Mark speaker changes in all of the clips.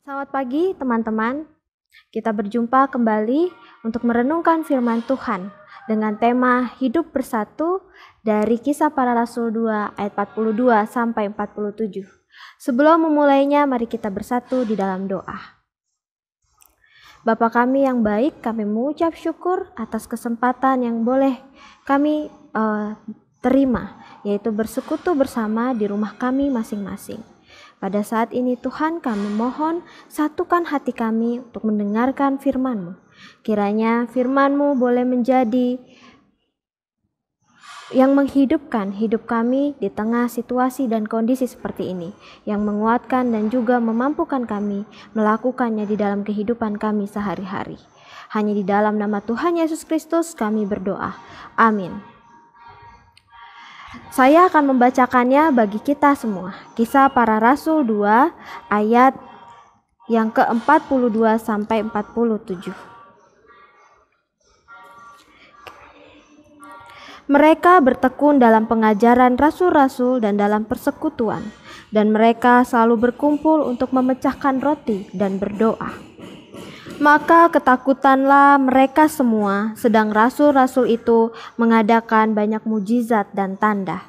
Speaker 1: Selamat pagi teman-teman. Kita berjumpa kembali untuk merenungkan firman Tuhan dengan tema Hidup Bersatu dari Kisah Para Rasul 2 ayat 42 sampai 47. Sebelum memulainya, mari kita bersatu di dalam doa. Bapa kami yang baik, kami mengucap syukur atas kesempatan yang boleh kami terima, yaitu bersekutu bersama di rumah kami masing-masing. Pada saat ini Tuhan, kami mohon satukan hati kami untuk mendengarkan firman-Mu. Kiranya firman-Mu boleh menjadi yang menghidupkan hidup kami di tengah situasi dan kondisi seperti ini, yang menguatkan dan juga memampukan kami melakukannya di dalam kehidupan kami sehari-hari. Hanya di dalam nama Tuhan Yesus Kristus kami berdoa. Amin. Saya akan membacakannya bagi kita semua. Kisah Para Rasul 2 ayat yang ke-42 sampai 47. Mereka bertekun dalam pengajaran rasul-rasul dan dalam persekutuan, dan mereka selalu berkumpul untuk memecahkan roti dan berdoa. Maka ketakutanlah mereka semua, sedang rasul-rasul itu mengadakan banyak mujizat dan tanda.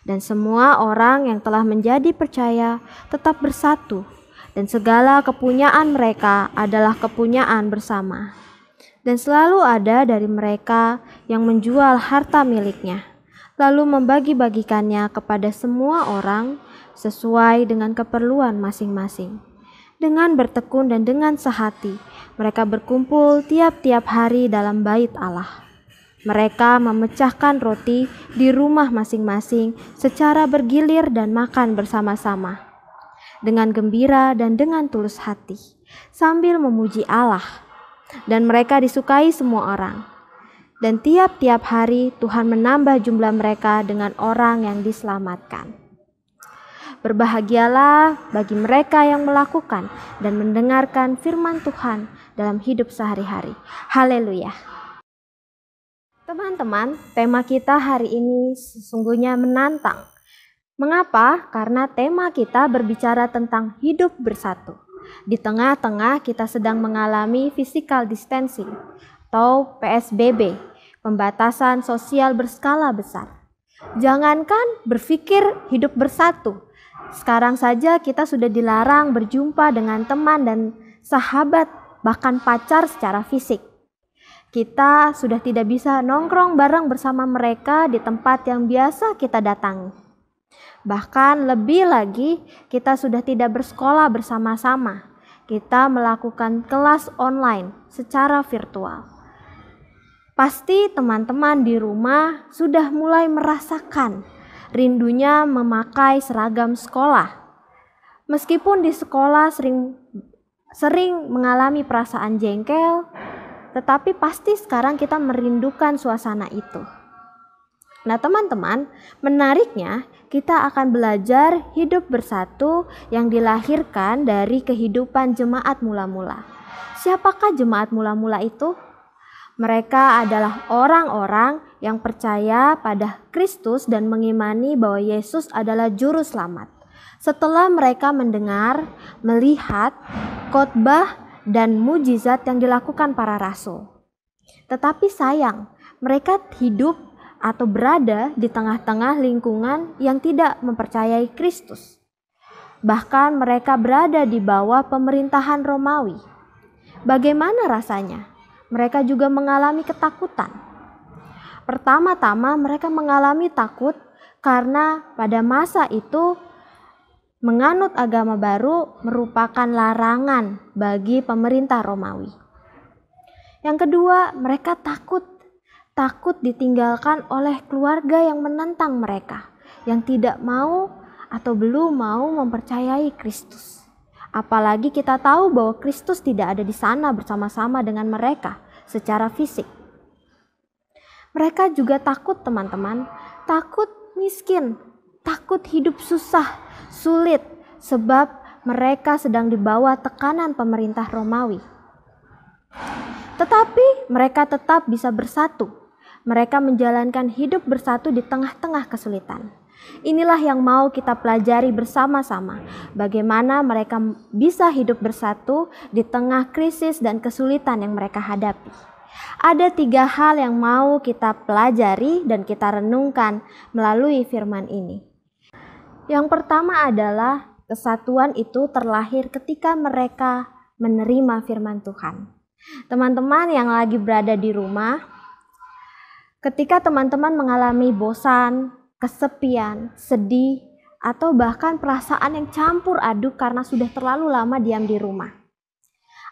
Speaker 1: Dan semua orang yang telah menjadi percaya tetap bersatu, dan segala kepunyaan mereka adalah kepunyaan bersama. Dan selalu ada dari mereka yang menjual harta miliknya, lalu membagi-bagikannya kepada semua orang sesuai dengan keperluan masing-masing. Dengan bertekun dan dengan sehati, mereka berkumpul tiap-tiap hari dalam bait Allah. Mereka memecahkan roti di rumah masing-masing secara bergilir dan makan bersama-sama, dengan gembira dan dengan tulus hati, sambil memuji Allah. Dan mereka disukai semua orang. Dan tiap-tiap hari Tuhan menambah jumlah mereka dengan orang yang diselamatkan. Berbahagialah bagi mereka yang melakukan dan mendengarkan firman Tuhan dalam hidup sehari-hari. Haleluya. Teman-teman, tema kita hari ini sesungguhnya menantang. Mengapa? Karena tema kita berbicara tentang hidup bersatu. Di tengah-tengah kita sedang mengalami physical distancing atau PSBB, pembatasan sosial berskala besar. Jangankan berpikir hidup bersatu, sekarang saja kita sudah dilarang berjumpa dengan teman dan sahabat, bahkan pacar secara fisik. Kita sudah tidak bisa nongkrong bareng bersama mereka di tempat yang biasa kita datangi. Bahkan lebih lagi, kita sudah tidak bersekolah bersama-sama. Kita melakukan kelas online secara virtual. Pasti teman-teman di rumah sudah mulai merasakan rindunya memakai seragam sekolah. Meskipun di sekolah sering mengalami perasaan jengkel, tetapi pasti sekarang kita merindukan suasana itu. Nah teman-teman, menariknya kita akan belajar hidup bersatu yang dilahirkan dari kehidupan jemaat mula-mula. Siapakah jemaat mula-mula itu? Mereka adalah orang-orang yang percaya pada Kristus dan mengimani bahwa Yesus adalah juru selamat. Setelah mereka mendengar, melihat khotbah dan mujizat yang dilakukan para rasul. Tetapi sayang, mereka hidup atau berada di tengah-tengah lingkungan yang tidak mempercayai Kristus. Bahkan mereka berada di bawah pemerintahan Romawi. Bagaimana rasanya? Mereka juga mengalami ketakutan. Pertama-tama mereka mengalami takut karena pada masa itu menganut agama baru merupakan larangan bagi pemerintah Romawi. Yang kedua, mereka takut ditinggalkan oleh keluarga yang menentang mereka, yang tidak mau atau belum mau mempercayai Kristus. Apalagi kita tahu bahwa Kristus tidak ada di sana bersama-sama dengan mereka secara fisik. Mereka juga takut teman-teman, takut miskin, takut hidup susah, sulit, sebab mereka sedang di bawah tekanan pemerintah Romawi. Tetapi mereka tetap bisa bersatu. Mereka menjalankan hidup bersatu di tengah-tengah kesulitan. Inilah yang mau kita pelajari bersama-sama, bagaimana mereka bisa hidup bersatu di tengah krisis dan kesulitan yang mereka hadapi. Ada 3 hal yang mau kita pelajari dan kita renungkan melalui firman ini. Yang pertama adalah kesatuan itu terlahir ketika mereka menerima firman Tuhan. Teman-teman yang lagi berada di rumah, ketika teman-teman mengalami bosan, kesepian, sedih, atau bahkan perasaan yang campur aduk karena sudah terlalu lama diam di rumah,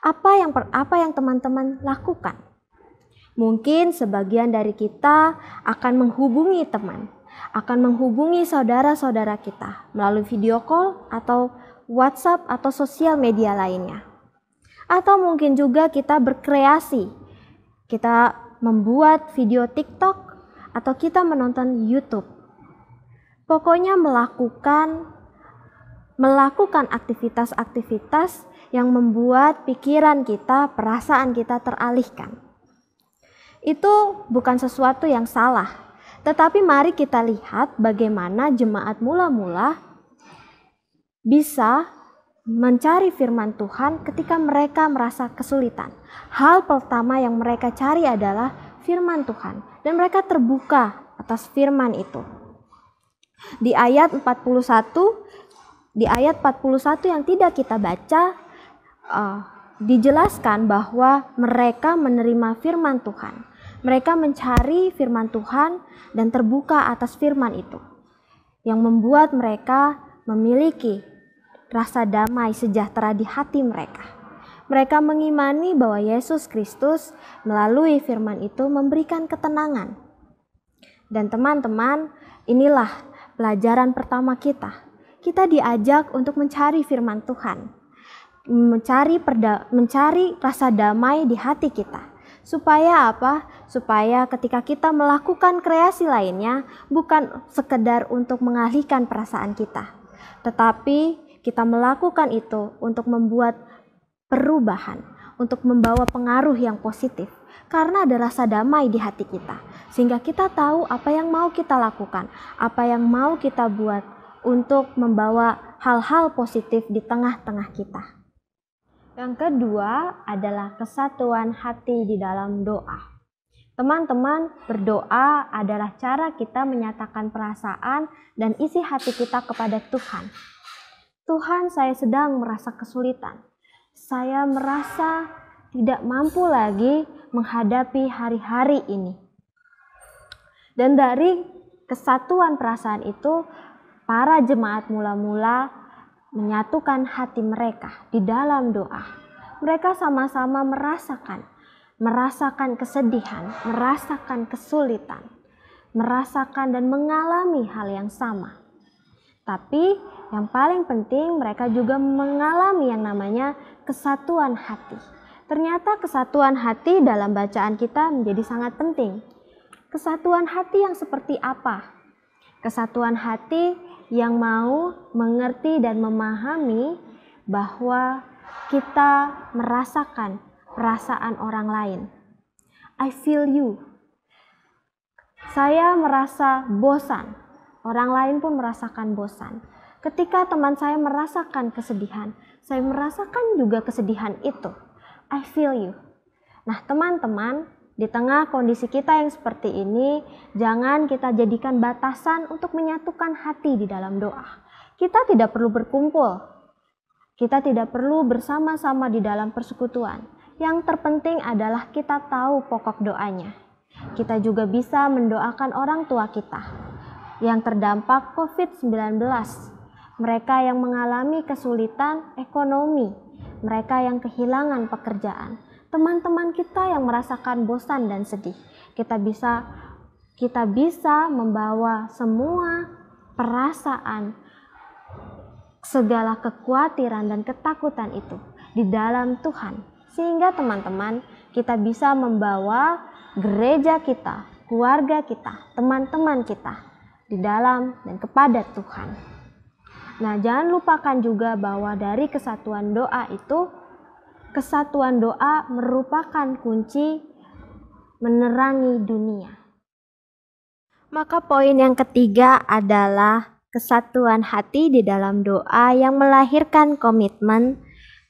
Speaker 1: apa yang teman-teman lakukan? Mungkin sebagian dari kita akan menghubungi teman, akan menghubungi saudara-saudara kita melalui video call atau WhatsApp atau sosial media lainnya. Atau mungkin juga kita berkreasi, kita membuat video TikTok atau kita menonton YouTube. Pokoknya melakukan aktivitas-aktivitas yang membuat pikiran kita, perasaan kita teralihkan. Itu bukan sesuatu yang salah, tetapi mari kita lihat bagaimana jemaat mula-mula bisa mencari firman Tuhan ketika mereka merasa kesulitan. Hal pertama yang mereka cari adalah firman Tuhan, dan mereka terbuka atas firman itu. Di ayat 41 yang tidak kita baca, dijelaskan bahwa mereka menerima firman Tuhan. Mereka mencari firman Tuhan dan terbuka atas firman itu, yang membuat mereka memiliki rasa damai sejahtera di hati mereka. Mereka mengimani bahwa Yesus Kristus melalui firman itu memberikan ketenangan. Dan teman-teman, inilah pelajaran pertama kita. Kita diajak untuk mencari firman Tuhan, mencari rasa damai di hati kita. Supaya apa? Supaya ketika kita melakukan kreasi lainnya, bukan sekedar untuk mengalihkan perasaan kita, tetapi kita melakukan itu untuk membuat perubahan, untuk membawa pengaruh yang positif. Karena ada rasa damai di hati kita, sehingga kita tahu apa yang mau kita lakukan, apa yang mau kita buat untuk membawa hal-hal positif di tengah-tengah kita. Yang kedua adalah kesatuan hati di dalam doa. Teman-teman, berdoa adalah cara kita menyatakan perasaan dan isi hati kita kepada Tuhan. Tuhan, saya sedang merasa kesulitan. Saya merasa tidak mampu lagi menghadapi hari-hari ini. Dan dari kesatuan perasaan itu, para jemaat mula-mula menyatukan hati mereka di dalam doa. Mereka sama-sama merasakan kesedihan, merasakan kesulitan, merasakan dan mengalami hal yang sama. Tapi yang paling penting, mereka juga mengalami yang namanya kesatuan hati. Ternyata kesatuan hati dalam bacaan kita menjadi sangat penting. Kesatuan hati yang seperti apa? Kesatuan hati yang mau mengerti dan memahami bahwa kita merasakan perasaan orang lain. I feel you. Saya merasa bosan. Orang lain pun merasakan bosan. Ketika teman saya merasakan kesedihan, saya merasakan juga kesedihan itu. I feel you. Nah, teman-teman, di tengah kondisi kita yang seperti ini, jangan kita jadikan batasan untuk menyatukan hati di dalam doa. Kita tidak perlu berkumpul. Kita tidak perlu bersama-sama di dalam persekutuan. Yang terpenting adalah kita tahu pokok doanya. Kita juga bisa mendoakan orang tua kita yang terdampak COVID-19. Mereka yang mengalami kesulitan ekonomi, mereka yang kehilangan pekerjaan, teman-teman kita yang merasakan bosan dan sedih. Kita bisa membawa semua perasaan, segala kekhawatiran dan ketakutan itu di dalam Tuhan. Sehingga teman-teman, kita bisa membawa gereja kita, keluarga kita, teman-teman kita di dalam dan kepada Tuhan. Nah, jangan lupakan juga bahwa dari kesatuan doa itu, kesatuan doa merupakan kunci menerangi dunia. Maka poin yang ketiga adalah kesatuan hati di dalam doa yang melahirkan komitmen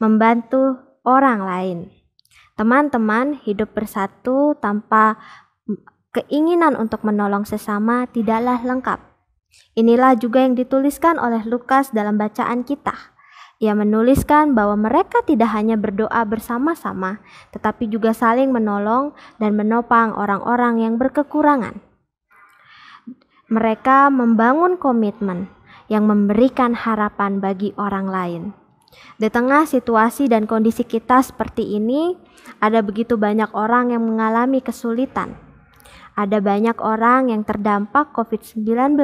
Speaker 1: membantu orang lain. Teman-teman, hidup bersatu tanpa keinginan untuk menolong sesama tidaklah lengkap. Inilah juga yang dituliskan oleh Lukas dalam bacaan kita. Ia menuliskan bahwa mereka tidak hanya berdoa bersama-sama, tetapi juga saling menolong dan menopang orang-orang yang berkekurangan. Mereka membangun komitmen yang memberikan harapan bagi orang lain. Di tengah situasi dan kondisi kita seperti ini, ada begitu banyak orang yang mengalami kesulitan. Ada banyak orang yang terdampak COVID-19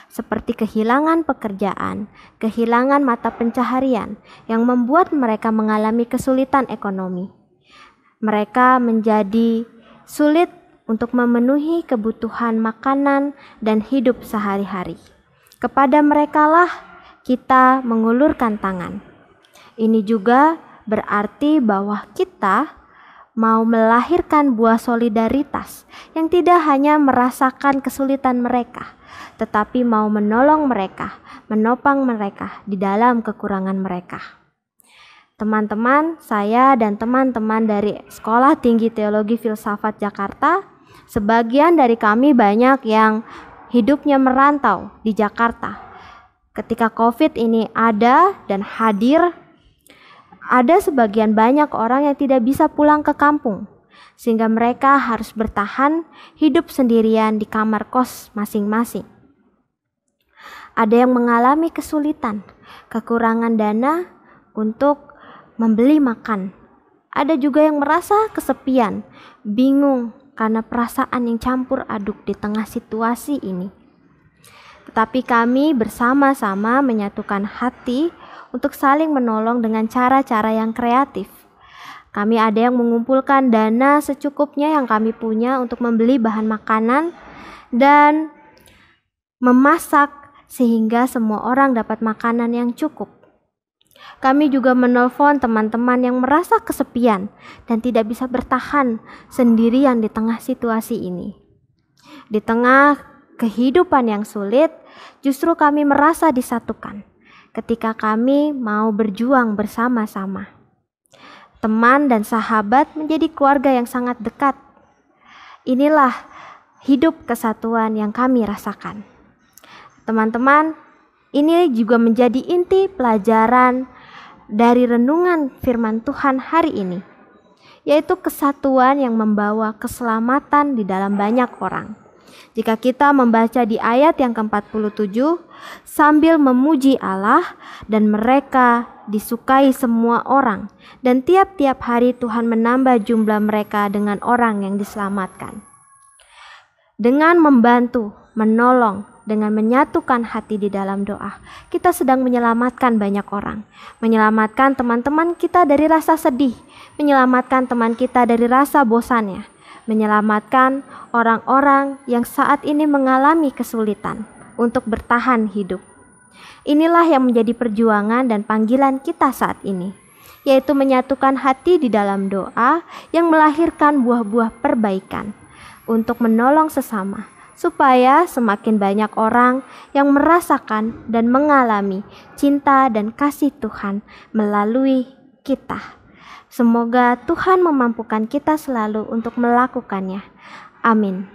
Speaker 1: seperti kehilangan pekerjaan, kehilangan mata pencaharian yang membuat mereka mengalami kesulitan ekonomi. Mereka menjadi sulit untuk memenuhi kebutuhan makanan dan hidup sehari-hari. Kepada merekalah kita mengulurkan tangan. Ini juga berarti bahwa kita mau melahirkan buah solidaritas yang tidak hanya merasakan kesulitan mereka, tetapi mau menolong mereka, menopang mereka di dalam kekurangan mereka. Teman-teman, saya dan teman-teman dari Sekolah Tinggi Teologi Filsafat Jakarta, sebagian dari kami banyak yang hidupnya merantau di Jakarta. Ketika COVID ini ada dan hadir, ada sebagian banyak orang yang tidak bisa pulang ke kampung, sehingga mereka harus bertahan hidup sendirian di kamar kos masing-masing. Ada yang mengalami kesulitan, kekurangan dana untuk membeli makan. Ada juga yang merasa kesepian, bingung karena perasaan yang campur aduk di tengah situasi ini. Tetapi kami bersama-sama menyatukan hati untuk saling menolong dengan cara-cara yang kreatif. Kami ada yang mengumpulkan dana secukupnya yang kami punya untuk membeli bahan makanan dan memasak sehingga semua orang dapat makanan yang cukup. Kami juga menelpon teman-teman yang merasa kesepian dan tidak bisa bertahan sendirian di tengah situasi ini. Di tengah kehidupan yang sulit, justru kami merasa disatukan ketika kami mau berjuang bersama-sama. Teman dan sahabat menjadi keluarga yang sangat dekat. Inilah hidup kesatuan yang kami rasakan. Teman-teman, ini juga menjadi inti pelajaran dari renungan firman Tuhan hari ini, yaitu kesatuan yang membawa keselamatan di dalam banyak orang. Jika kita membaca di ayat yang ke-47, sambil memuji Allah dan mereka disukai semua orang, dan tiap-tiap hari Tuhan menambah jumlah mereka dengan orang yang diselamatkan. Dengan membantu, menolong, dengan menyatukan hati di dalam doa, kita sedang menyelamatkan banyak orang. Menyelamatkan teman-teman kita dari rasa sedih, menyelamatkan teman kita dari rasa bosannya, menyelamatkan orang-orang yang saat ini mengalami kesulitan untuk bertahan hidup. Inilah yang menjadi perjuangan dan panggilan kita saat ini, yaitu menyatukan hati di dalam doa yang melahirkan buah-buah perbaikan untuk menolong sesama, supaya semakin banyak orang yang merasakan dan mengalami cinta dan kasih Tuhan melalui kita. Semoga Tuhan memampukan kita selalu untuk melakukannya. Amin.